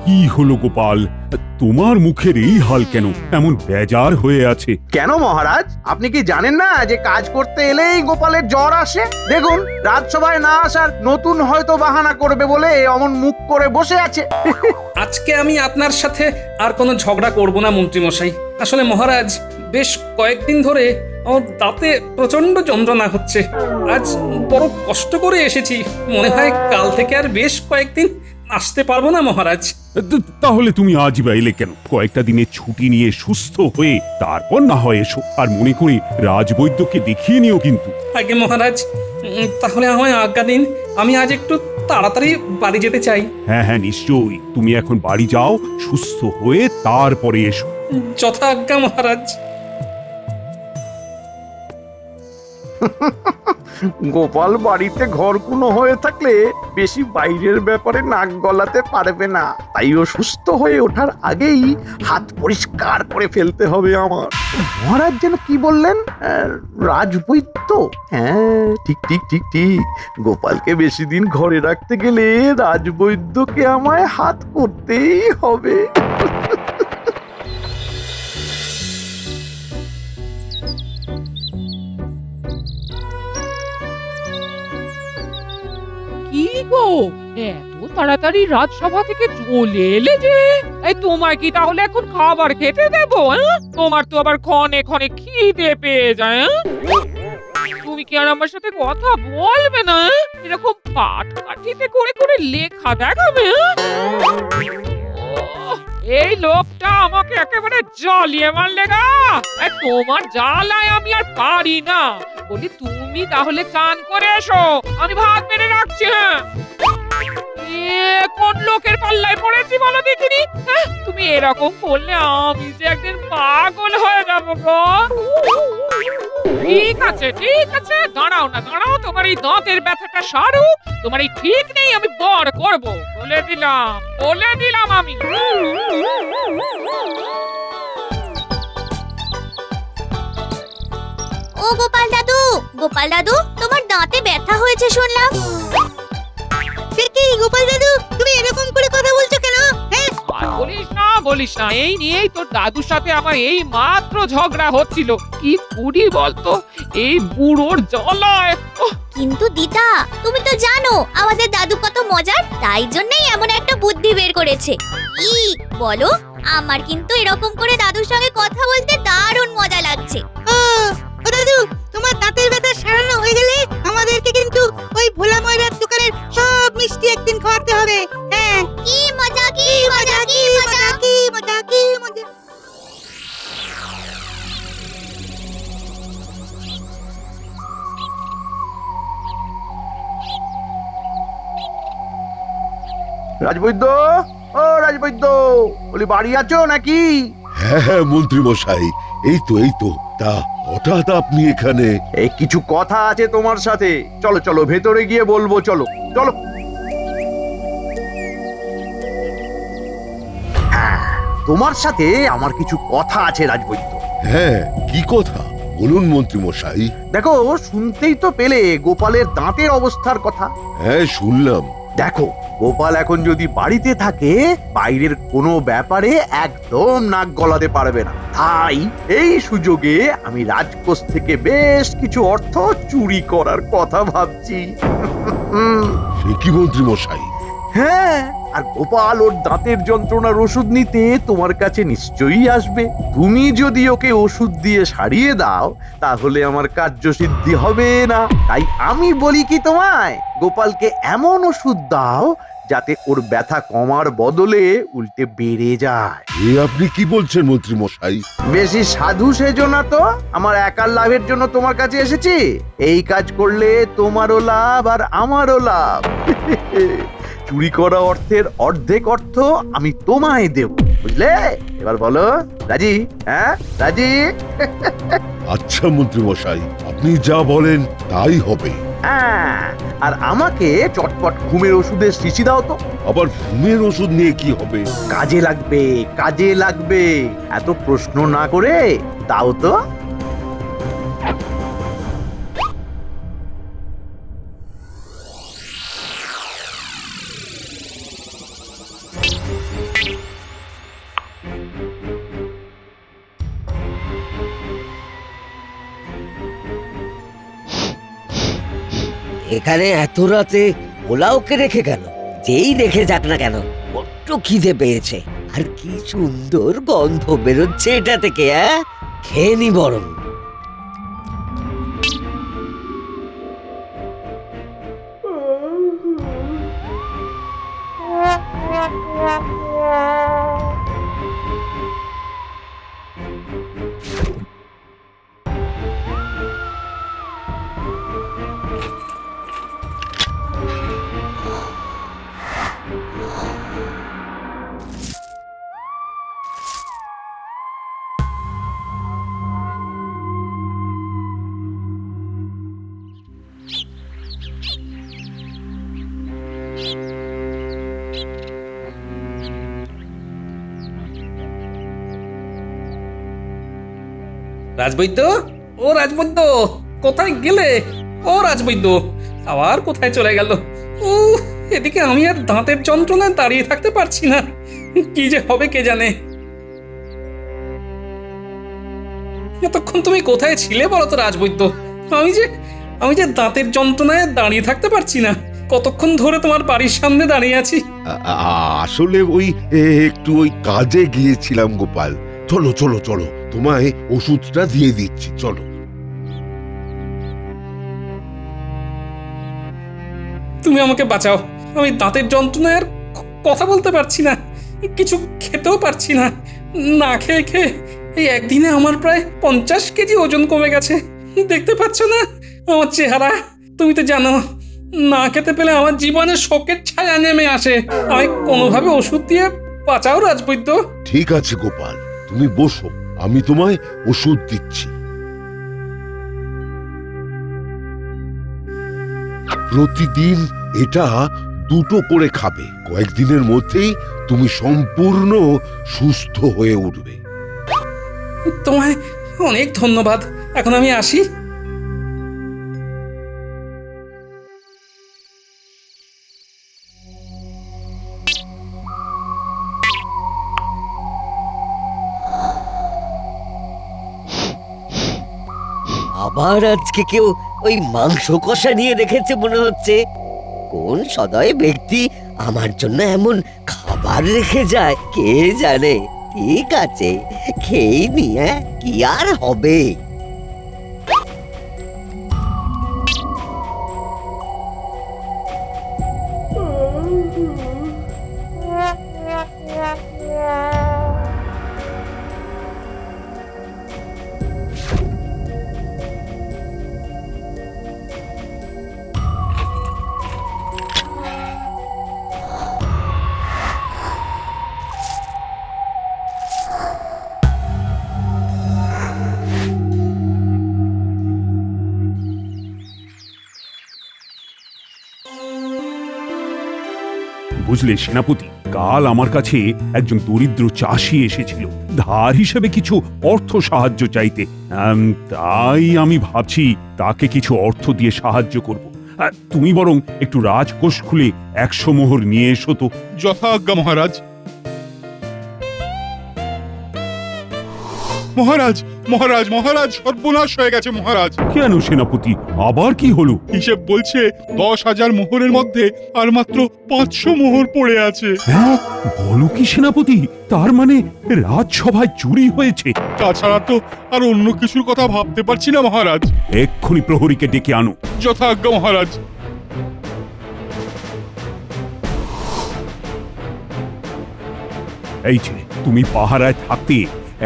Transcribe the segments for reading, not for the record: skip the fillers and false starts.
কি হলো গোপাল, তোমার মুখের এই হাল কেন? এমন বেজার হয়ে আছে। কেন মহারাজ, আপনি কি জানেন না যে কাজ করতে এলেই গোপালের জ্বর আসে? দেখুন, রাজসভায় না আসার নতুন হয়তো বাহানা করবে বলে অমন মুখ করে বসে আছে। আজকে আমি আপনার সাথে আর কোনো ঝগড়া করব না মন্ত্রী মশাই। আসলে মহারাজ, বেশ কয়েকদিন ধরে আমার দাঁতে প্রচন্ড যন্ত্রণা হচ্ছে। আজ বড় কষ্ট করে এসেছি, মনে হয় কাল থেকে আর বেশ কয়েকদিন আসতে পারবো না মহারাজ। তাহলে তুমি আজ বা এলে কেন? কয়েকটা দিনের ছুটি নিয়ে সুস্থ হয়ে তারপর না হয় এসো। আর মনে করে রাজবৈদ্যকে দেখিয়ে নিও কিন্তু। আগে মহারাজ, তাহলে আমায় আজ্ঞা দিন, আমি আজ একটু তাড়াতাড়ি বাড়ি যেতে চাই। হ্যাঁ হ্যাঁ, নিশ্চয়ই। তুমি এখন বাড়ি যাও, সুস্থ হয়ে তারপরে এসো। যথা আজ্ঞা মহারাজ। গোপাল বাড়িতে ঘরকুনো হয়ে থাকলে বেশি বাইরের ব্যাপারে নাক গলাতে পারবে না, তাই ও সুস্থ হয়ে ওঠার আগেই হাত পরিষ্কার করে ফেলতে হবে আমার। মহারাজ যেন কি বললেন? রাজবৈদ্য? হ্যাঁ, ঠিক ঠিক ঠিক ঠিক। গোপালকে বেশি দিন ঘরে রাখতে গেলে রাজবৈদ্যকে আমায় হাত করতেই হবে। কি গো, এত তাড়াতাড়ি রাজসভা থেকে চলে এলে যে? এই তোমার কি তাহলে এখন খাবার খেতে দেবো? তোমার তো আবার ক্ষণে ক্ষণে খিদে পেয়ে যায়। তুমি কি আর আমার সাথে কথা বলবে না? এরকম পাট কাঠিতে করে করে লেখা দেখাবে? এই লোকটা আমাকে একেবারে জ্বালিয়ে মারলে গা। তোমার জ্বালায় আমি আর পারি না। বলি তুমি তাহলে চান করে এসো, আমি ভাত বেড়ে রাখছি। কোন লোকের পাল্লায় পড়েছি বলো দেখিনি? তুমি এরকম করলে আমি যে একদিন পাগল হয়ে যাবো গো। ঠিক আছে ঠিক আছে, দাঁড়াও না দাঁড়াও, তোমার এই দাঁতের ব্যথাটা সারুক। তোমার এই ঠিক নেই আমি বড় করব, বলে দিলাম আমি। ও গোপাল দাদু, তোমার দাঁতে ব্যথা হয়েছে শুনলাম। কি গোপাল দাদু, তুমি এরকম করে কথা বলছো কেন? আর বলিস না, এই নিয়েই তোর দাদুর সাথে আমার এই মাত্র ঝগড়া হচ্ছিল। কি করি বলতো এই বুড়োর জ্বালায়। কিন্তু দিদা, তুমি তো জানো আমাদের দাদু কত মজার, তাই জন্যই এমন একটা বুদ্ধি বের করেছে। কি বলো? আমার কিন্তু এরকম করে দাদুর সঙ্গে কথা বলতে দারুণ মজা লাগছে। ও দাদু, তোমার দাঁতের ব্যথা সারানো হয়ে গেলে আমাদেরকে কিন্তু ওই ভোলা ময়রার দোকানের সব মিষ্টি একদিন খাওয়াতে হবে। হ্যাঁ, কি মজা কি মজা কি মজা কি মজা কি মজা। রাজবৈদ্য, ও রাজবৈদ্য, বলি বাড়ি আছো নাকি? হ্যাঁ হ্যাঁ মন্ত্রী মশাই, এই তো। তা হঠাৎ আপনি এখানে? এই কিছু কথা আছে তোমার সাথে। চলো চলো, ভেতরে গিয়ে বলবো। চলো চলো। হ্যাঁ, তোমার সাথে আমার কিছু কথা আছে রাজবৈদ্য। হ্যাঁ, কি কথা বলুন মন্ত্রী মশাই। দেখো, শুনতেই তো পেলে গোপালের দাঁতের অবস্থার কথা। হ্যাঁ, শুনলাম। দেখো, গোপাল এখন যদি বাড়িতে থাকে বাইরের কোনো ব্যাপারে একদম নাক গলাতে পারবে না। তাই এই সুযোগে আমি রাজকোষ থেকে বেশ কিছু অর্থ চুরি করার কথা ভাবছি। সে কি মন্ত্রী মশাই? হ্যাঁ, আর গোপাল ওর দাঁতের যন্ত্রণার ওষুধ নিতে তোমার কাছে নিশ্চয়ই আসবে। তুমি যদি ওকে ওষুধ দিয়ে সারিয়ে দাও তাহলে আমার কার্যসিদ্ধি হবে না। তাই আমি বলি কি তোমায়, গোপালকে এমন ওষুধ দাও যাতে ওর ব্যথা কমার বদলে উল্টে বেড়ে যায়। এ আপনি কি বলছেন মন্ত্রী মশাই? বেশি সাধু সেজো না তো। আমার একার লাভের জন্য তোমার কাছে এসেছি। এই কাজ করলে তোমারও লাভ আর আমারও লাভ। চুরি করা অর্থের অর্ধেক অর্থ আমি তোমায় দেব, বুঝলে? এবার বলো, রাজি? হ্যাঁ, রাজি? আচ্ছা মন্ত্রী মশাই, আপনি যা বলেন তাই হবে। হ্যাঁ, আর আমাকে চটপট ঘুমের ওষুধের শিশি দাও তো। আবার ঘুমের ওষুধ নিয়ে কি হবে? কাজে লাগবে, কাজে লাগবে। এত প্রশ্ন না করে দাও তো। এখানে এত রাতে ওলাওকে রেখে কেন? যেই রেখে যাক না কেন, বড্ড খিদে পেয়েছে। আর কি সুন্দর গন্ধ বেরোচ্ছে এটা থেকে, খেয়ে নি বরং। রাজবৈদ্য, ও রাজবৈদ্য, কোথায় গেলে? ও রাজবৈদ্য, আবার কোথায় চলে গেল? ও, এদিকে আমি আর দাঁতের যন্ত্রণায় দাঁড়িয়ে থাকতে পারছি না। কি যে হবে কে জানে। এতক্ষণ তুমি কোথায় ছিলে বলো তো রাজবৈদ্য? আমি যে দাঁতের যন্ত্রণায় দাঁড়িয়ে থাকতে পারছি না। কতক্ষণ ধরে তোমার বাড়ির সামনে দাঁড়িয়ে আছি। আসলে একটু কাজে গিয়েছিলাম গোপাল। চলো চলো চলো, তোমায় ওষুধটা দিয়ে দিচ্ছি, চলো। তুমি আমাকে বাঁচাও। আমি দাঁতের যন্ত্রণায় আর কথা বলতে পারছি না, কিছু খেতেও পারছি না। না খেয়ে খেয়ে এই একদিনে আমার প্রায় 50 কেজি ওজন কমে গেছে। দেখতে পাচ্ছ না আমার চেহারা? তুমি তো জানো, না খেতে পেলে আমার জীবনে শোকের ছায়া নেমে আসে। আমি কোনোভাবে ওষুধ দিয়ে বাঁচাও রাজবৈদ্য। ঠিক আছে গোপাল, তুমি বসো, আমি তোমায় ওষুধ দিচ্ছি। প্রতিদিন এটা 2টো করে খাবে। কয়েকদিনের মধ্যেই তুমি সম্পূর্ণ সুস্থ হয়ে উঠবে। তোমায় অনেক ধন্যবাদ। এখন আমি আসি। আবার আজকে কেউ ওই মাংস কষা নিয়ে রেখেছে মনে হচ্ছে। কোন সদয় ব্যক্তি আমার জন্য এমন খাবার রেখে যায় কে জানে। ঠিক আছে, খেয়ে নি, কি আর হবে। বুঝলে সেনাপতি, কাল আমার কাছে একজন দরিদ্র চাষি এসেছিল ধার হিসেবে কিছু অর্থ সাহায্য চাইতে। তাই আমি ভাবছি তাকে কিছু অর্থ দিয়ে সাহায্য করব। তুমি বরং একটু রাজকোষ খুলে 100 মোহর নিয়ে এসো তো। যথাজ্ঞা মহারাজ। মহারাজ মহারাজ মহারাজ, সর্বনাশ হয়ে গেছে মহারাজ। কেন সেনাপতি, আবার কি হলো? হিসেব বলছে 10,000 মোহরের মধ্যে আর মাত্র 500 মোহর পড়ে আছে। হ্যাঁ, বলো কি সেনাপতি? তার মানে রাজসভায় চুরি হয়েছে? তাছাড়া তো আর অন্য কিছুর কথা ভাবতে পারছি না মহারাজ। এক্ষুনি প্রহরীকে ডেকে আনো। যথাজ্ঞা মহারাজ। এই যে, তুমি পাহারায় থাকতে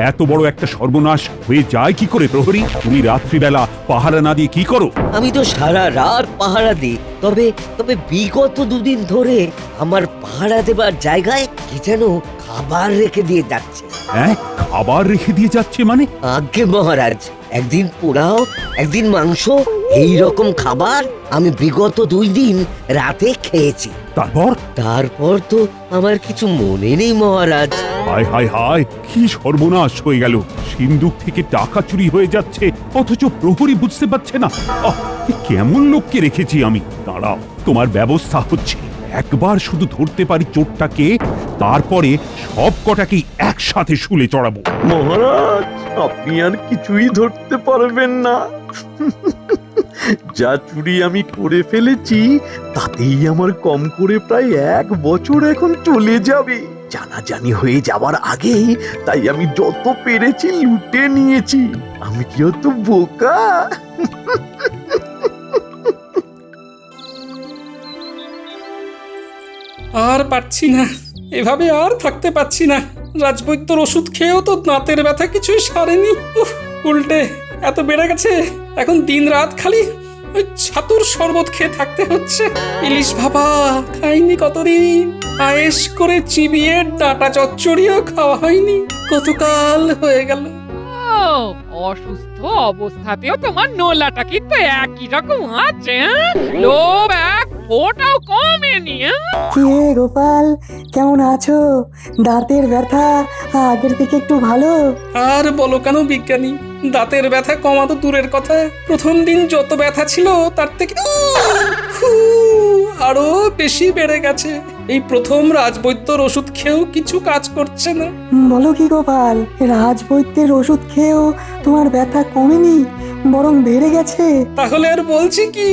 এত বড় একটা সর্বনাশ হয়ে যায় কি করে প্রহরী? তুমি রাত্রিবেলা পাহারা না দিয়ে কি করো? আমি তো সারা রাত পাহারা দিই। তবে বিগত 2 দিন ধরে আমার পাহারা দেবার জায়গায় কি যেন খাবার রেখে দিয়ে যাচ্ছে। হ্যাঁ, খাবার রেখে দিয়ে যাচ্ছে মানে? আজ্ঞে মহারাজ, একদিন পোড়াও, একদিন মাংস, এই রকম খাবার আমি বিগত 2 দিন রাতে খেয়েছি। তারপর তো আমার কিছু মনে নেই মহারাজ। হায় হায় হায়, কি সর্বনাশ হয়ে গেল! সিন্ধুক থেকে টাকা চুরি হয়ে যাচ্ছে, অথচ প্রহরী বুঝতে পারছে না। কেমন লোককে রেখেছি আমি! দাঁড়াও, তোমার ব্যবস্থা হচ্ছে। একবার শুধু ধরতে পারি চোরটাকে, তারপরে সব কটাকেই একসাথে শুলে চড়াবো। মহারাজ, আপনি আর কিছুই ধরতে পারবেন না। যা চুরি আমি করে ফেলেছি তাতেই আমার কম করে প্রায় 1 বছর এখন চলে যাবে। জানাজানি হয়ে যাওয়ার আগেই তাই আমি যত পেরেছি লুটে নিয়েছি। আমি কি অত বোকা? আর পারছি না, এভাবে আর থাকতে পারছি না। রাজবৈদ্যর ওষুধ খেয়েও তো দাঁতের ব্যথা কিছুই সারেনি। উল্টে এত বেড়ে গেছে, এখন দিন রাত খালি ওই ছাতুর শরবত খেয়ে থাকতে হচ্ছে। ইলিশ ভাপা খাইনি কতদিন, আয়েশ করে চিবিয়ে ডাটা চচ্চড়িও খাওয়া হয়নি, কতকাল হয়ে গেল। ও, অসুস্থ অবস্থাতেও তোমার নোলাটা কিন্তু একই রকম আছে, হ্যাঁ? লোভ এক ফোঁটাও কমেনি, হ্যাঁ? কি হে গোপাল, কেমন আছো? দাঁতের ব্যথা আগের থেকে একটু ভালো? আর বলো কেন বিজ্ঞানী, দাঁতের ব্যথা কমা তো দূরের কথা, প্রথম দিন যত ব্যথা ছিল তার থেকে আরো বেশি বেড়ে গেছে। এই প্রথম রাজবৈদ্যর ওষুধ খেয়েও কিছু কাজ করছে না। বলো কি গোপাল, রাজবৈদ্যের ওষুধ খেয়েও তোমার ব্যথা কমেনি, বরং বেড়ে গেছে? তাহলে আর বলছি কি?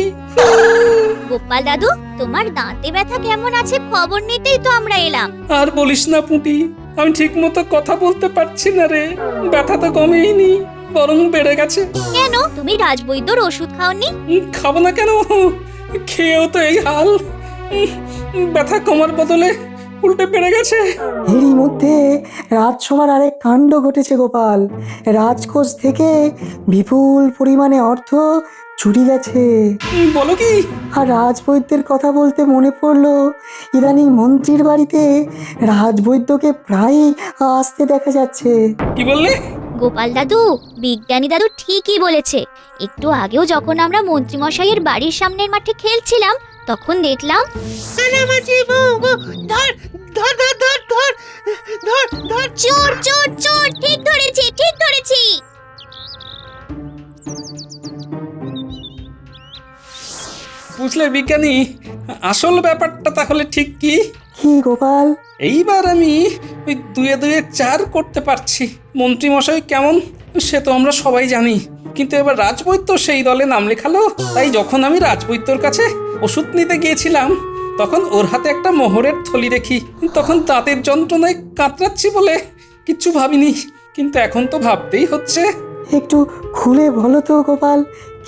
গোপাল দাদু, তোমার দাঁতে ব্যথা কেমন আছে খবর নিতেই তো আমরা এলাম। আর বলিস না পুঁটি, আমি ঠিক মতো কথা বলতে পারছি না রে। ব্যথা তো কমেইনি, বরং বেড়ে গেছে। কেন তুমি রাজবৈদ্যর ওষুধ খাওনি? খাবো না কেন, খেয়েও তো এই হাল। ব্যথা কমার বদলে উল্টে বেড়ে গেছে। এরই মধ্যে রাজসভার আরেক কাণ্ড ঘটেছে গোপাল, রাজকোষ থেকে বিপুল পরিমাণে অর্থ চুরি গেছে। বলো কি? আর রাজবৈদ্যের কথা বলতে মনে পড়লো, ইদানিং মন্ত্রীর বাড়িতে রাজবৈদ্যকে প্রায়ই আসতে দেখা যাচ্ছে। কি বললে? গোপাল দাদু, বিজ্ঞানী দাদু ঠিকই বলেছে। একটু আগেও যখন আমরা মন্ত্রীমশাইয়ের বাড়ির সামনের মাঠে খেলছিলাম, তখন দেখলাম কানামাছি বউ, ধর ধর ধর ধর ধর ধর ধর। চোর চোর চোর, ঠিক ধরেছি ঠিক ধরেছি। বুঝলে বিজ্ঞানী, আসল ব্যাপারটা তাহলে ঠিক কি? কি গোপাল? এইবার আমি ওই 2 2 4 করতে পারছি। মন্ত্রী মশাই কেমন সে তো আমরা সবাই জানি, কিন্তু এবার রাজবৈদ্য সেই দলে নাম লেখালো। তাই যখন আমি রাজবৈদ্যর কাছে ওষুধ নিতে গিয়েছিলাম, তখন ওর হাতে একটা মোহরের থলি দেখি। তখন দাঁতের যন্ত্রণায় কাতরাচ্ছি বলে কিচ্ছু ভাবিনি, কিন্তু এখন তো ভাবতেই হচ্ছে। একটু খুলে বলো তো গোপাল,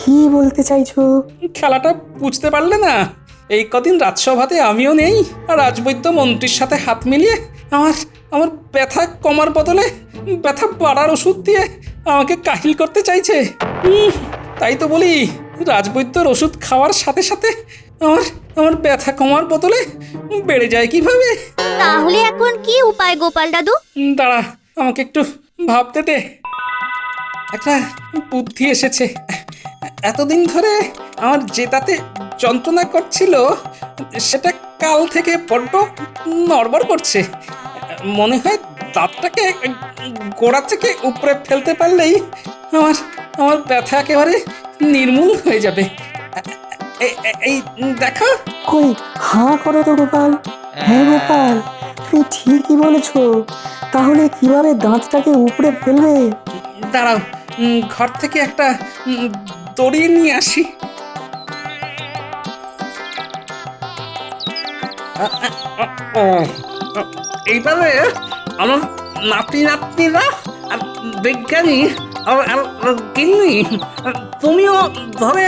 কি বলতে চাইছো? খেলাটা বুঝতে পারলে না? এই কদিন রাজসভাতে আমিও নেই, আর রাজবৈদ্য মন্ত্রীর সাথে হাত মিলিয়ে আমার ব্যথা কমার বদলে ব্যথা বাড়ার ওষুধ দিয়ে আমাকে কাহিল করতে চাইছে। তাই তো বলি, রাজবৈদ্যর ওষুধ খাওয়ার সাথে সাথে আমার ব্যথা কমার বদলে বেড়ে যায় কিভাবে? তাহলে এখন কি উপায় গোপাল দাদু? দাঁড়া, আমাকে একটু ভাবতে দে। একটা বুদ্ধি এসেছে। এতদিন ধরে আমার যে দাঁতে যন্ত্রণা করছিল, সেটা কাল থেকে বড্ড নড়বড় করছে। মনে হয় দাঁতটাকে গোড়া থেকে উপরে ফেলতে পারলেই আমার ব্যথা একেবারে নির্মূল হয়ে যাবে। এই দেখো। কই, হাঁ করো তো গোপাল। হ্যাঁ গোপাল, তুমি ঠিকই বলেছো। তাহলে কিভাবে দাঁতটাকে উপরে ফেলবে? দাঁড়াও, ঘর থেকে একটা দড়ি নিয়ে আসি। এইভাবে আমার নাতি নাতনিরা আর বিজ্ঞানী আর গিন্নি, তুমিও ধরে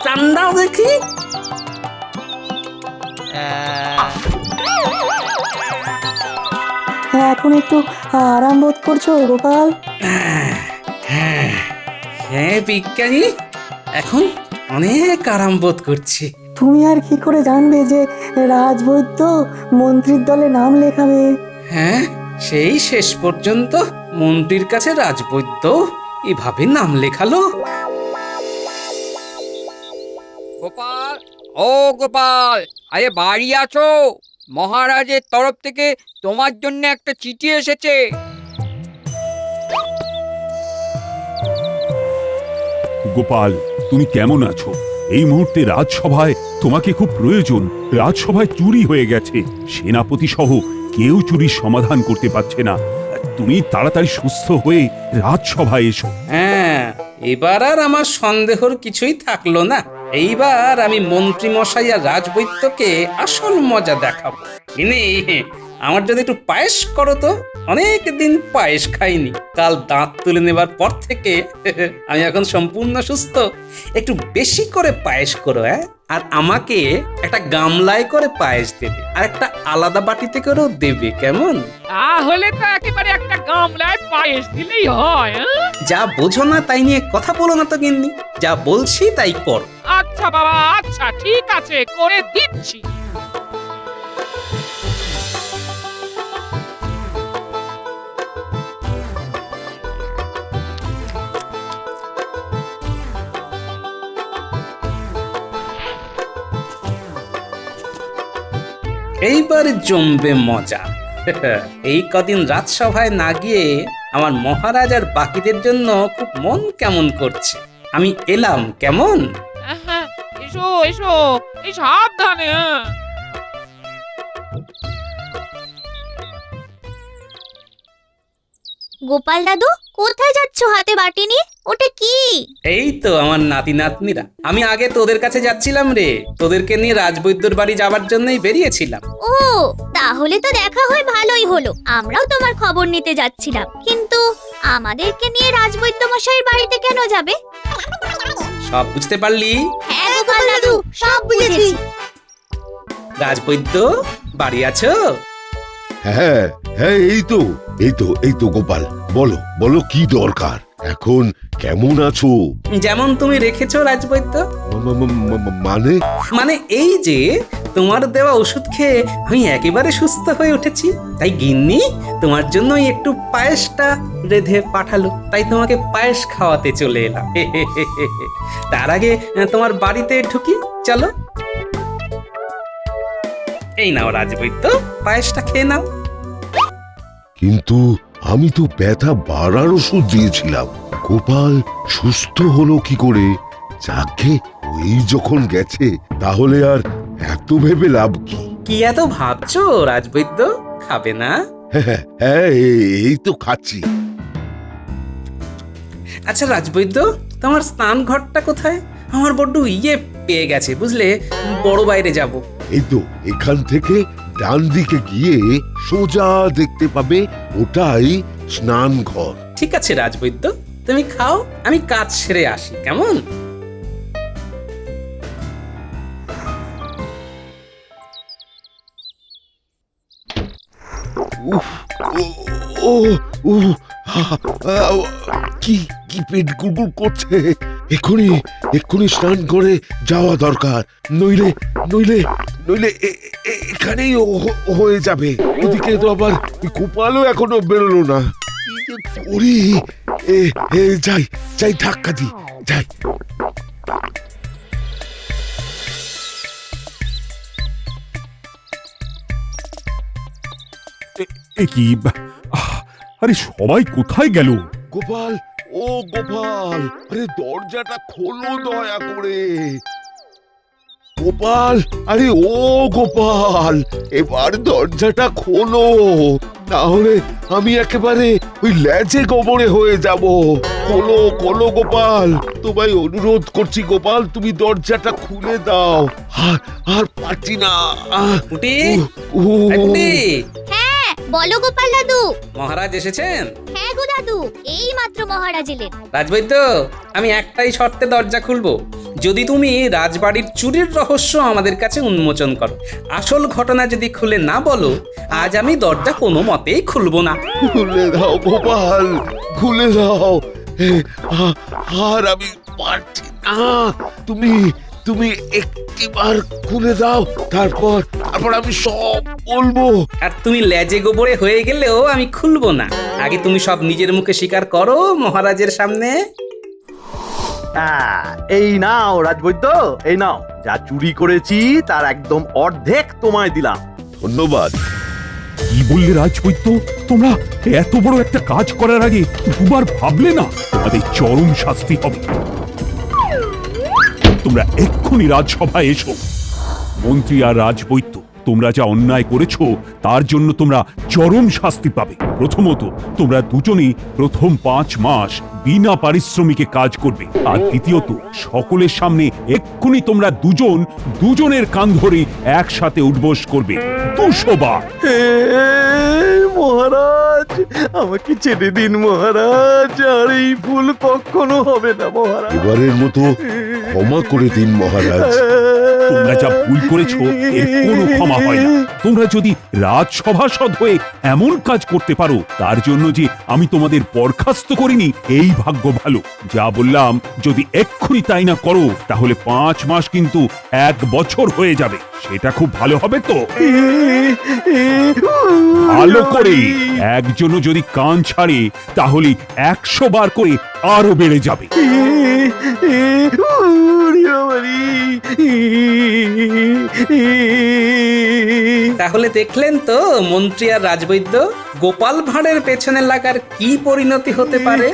চান্দাও দেখি। এখন একটু আরাম বোধ করছো গোপাল? হ্যাঁ বিজ্ঞানী, এখন অনেক আরাম বোধ করছি। তুমি আর কি করে জানবে যে রাজবৈদ্য মন্ত্রীর দলে নাম লেখাবে? হ্যাঁ, সেই শেষ পর্যন্ত মন্ত্রীর কাছে রাজবৈদ্য এভাবে নাম লেখালো। গোপাল, ও গোপাল, আরে বাড়ি আছো? মহারাজের তরফ থেকে তোমার জন্য একটা চিঠি এসেছে। গোপাল, তুমি কেমন আছো? এই মুহূর্তে রাজসভায় তোমাকে খুব প্রয়োজন। রাজসভায় চুরি হয়ে গেছে, সেনাপতি সহ কেউ চুরির সমাধান করতে পারছে না। তুমি তাড়াতাড়ি সুস্থ হয়ে রাজসভায় এসো। হ্যাঁ, এবার আর আমার সন্দেহর কিছুই থাকলো না। এইবার আমি মন্ত্রী মশাই আর রাজবৈদ্যকে আসল মজা দেখাবো। ইনি আমার যদি একটু পায়েস করো তো, অনেক দিন পায়েস খাইনি। কাল দাঁত তুলে নেবার পর থেকে আমি এখন সম্পূর্ণ সুস্থ। একটু বেশি করে পায়েস করো, হ্যাঁ? আর আমাকে একটা গামলায় করে পায়েস দেবে, আর একটা আলাদা বাটিতে করেও দেবে, কেমন? তাহলে তো একেবারে একটা গামলায় পায়েস দিলেই হয়। যা বোঝো না তাই নিয়ে কথা বলো না তো গিন্নি, যা বলছি তাই কর। আচ্ছা বাবা, আচ্ছা ঠিক আছে, করে দিচ্ছি। এইবার জমবে মজা। এই কদিন রাজসভায় না গিয়ে আমার মহারাজ আর বাকিদের জন্য খুব মন কেমন করছে। আমি এলাম, কেমন? হ্যাঁ, এসো এসো, এই সাবধানে। গোপাল দাদু, কোথায় যাচ্ছ হাতে বাটি নিয়ে? ওটা কি? এই তো আমার নাতি নাতনিরা। আমি আগে তোদের কাছে যাচ্ছিলাম রে, তোদেরকে নিয়ে রাজবৈদ্যর বাড়ি যাবার জন্যই বেরিয়েছিলাম। ও, তাহলে তো দেখা হয় ভালোই হলো। আমরাও তোমার খবর নিতে যাচ্ছিলাম, কিন্তু আমাদেরকে নিয়ে রাজবৈদ্য মশাইয়ের বাড়িতে কেন যাবে? সব বুঝতে পারলি? হ্যাঁ গোপাল দাদু, সব বুঝেছি। রাজবৈদ্য বাড়ি আছো? হ্যাঁ হ্যাঁ, এই তো গোপাল, বলো বলো কি দরকার? এখন কেমন আছো? যেমন তুমি রেখেছো রাজবৈদ্য। মানে? মানে এই যে তোমার দেওয়া ওষুধ খেয়ে আমি একেবারে সুস্থ হয়ে উঠেছি। তাই গিন্নি তোমার জন্য একটু পায়েসটা রেঁধে পাঠালো, তাই তোমাকে পায়েস খাওয়াতে চলে এলাম। তার আগে তোমার বাড়িতে ঢুকি, চলো। এই নাও রাজবৈদ্য, পায়েসটা খেয়ে নাও। কিন্তু আমি তো ব্যথা বাড়ার ওষুধ দিয়েছিলাম। গোপাল সুস্থ হলো কি করে? যাকে ওই যখন গেছে, তাহলে আর এত ভেবে লাভ কি? কি এত ভাবছো রাজবৈদ্য? খাবে না? হ্যাঁ, এই তো খাচ্ছি। আচ্ছা রাজবৈদ্য, তোমার স্নান ঘরটা কোথায়? আমার বড্ড পেয়ে গেছে বুঝলে, বড় বাইরে যাব। এই তো এখান থেকে ডান দিকে গিয়ে সোজা দেখতে পাবে, ওটাই স্নান ঘর। ঠিক আছে রাজবৈদ্য, তুমি খাও, আমি কাজ সেরে আসি, কেমন? ও ও কি কি পেট গুড়গুড় করছে। এক্ষুনি স্নান করে যাওয়া দরকার, নইলে নইলে নইলে এখানেই হয়ে যাবে। ওদিকে তো আবার গোপালও এখনো বেরোলো না। কি যে করি? যাই যাই, ধাক্কা দি, যাই। কি আরে সবাই কোথায় গেল? গোপাল, ও গোপাল, আরে দরজাটা খোলো দয়া করে। গোপাল, আরে ও গোপাল, এবার দরজাটা খোলো, না হলে আমি একেবারে ওই ল্যাজে গোবরে হয়ে যাব। খোলো খোলো গোপাল, তোমায় অনুরোধ করছি গোপাল, তুমি দরজাটা খুলে দাও। আর পারছি না। পুটি, ও এই পুটি, হ্যাঁ বলো গোপাল দাদু। মহারাজ এসেছেন? হ্যাঁ গো দাদু, এই মাত্র মহারাজ এলেন। রাজবৈদ্য, আমি একটাই শর্তে দরজা খুলবো, যদি তুমি রাজবাড়ির চুরির রহস্য আমাদের কাছে উন্মোচন করো। আসল ঘটনা যদি খুলে না বলো, আজ আমি দরজা কোনো মতেই খুলবো না। খুলে দাও গোপাল, খুলে দাও। আর আমি পারছি না। তুমি একটিবার খুলে দাও, তারপর আমি সব বলবো। আর তুমি লেজে গোবরে হয়ে গেলেও আমি খুলবো না। আগে তুমি সব নিজের মুখে স্বীকার করো মহারাজের সামনে। এই নাও রাজবৈদ্য, এই নাও, যা চুরি করেছি তার একদম অর্ধেক তোমায় দিলাম। ধন্যবাদ। কি বললে রাজবৈদ্য? তোমরা এত বড় একটা কাজ করার আগে দুবার ভাবলে না? তোমাদের চরম শাস্তি হবে। তোমরা এক্ষুনি রাজসভায় এসো। মন্ত্রী আর রাজবৈদ্য তোমরা যা অন্যায় করেছো তার জন্য তোমরা চরম শাস্তি পাবে। প্রথমত, তোমরা দুজনেই প্রথম 5 মাস বিনা পারিশ্রমিকে কাজ করবে। আর দ্বিতীয়ত, সকলের সামনে এক্ষুনি তোমরা দুজনের কান ধরে একসাথে উঠবোস করবে 200 বার। মহারাজ, আমাকে ছেড়ে দিন মহারাজ, আর এই ভুল কখনো হবে না মহারাজ। এবারের মতো ক্ষমা করে দিন মহারাজ। তোমরা যা ভুল করেছো এর কোনো ক্ষমা হয় না। তোমরা যদি রাজসভাসদ হয়ে এমন কাজ করতে পারো তার জন্য যে আমি তোমাদের বরখাস্ত করিনি, এই ভাগ্য ভালো। যা বললাম যদি এক্ষুনি তাই না করো তাহলে 5 মাস কিন্তু 1 বছর হয়ে যাবে। সেটা খুব ভালো হবে তো? ভালো করে একজনও যদি কান ছাড়ে তাহলে 100 বার করে আরো বেড়ে যাবে। তাহলে দেখলেন তো মন্ত্রী আর রাজবৈদ্য, গোপাল ভাঁড়ের পেছনে লাগার কি পরিণতি হতে পারে।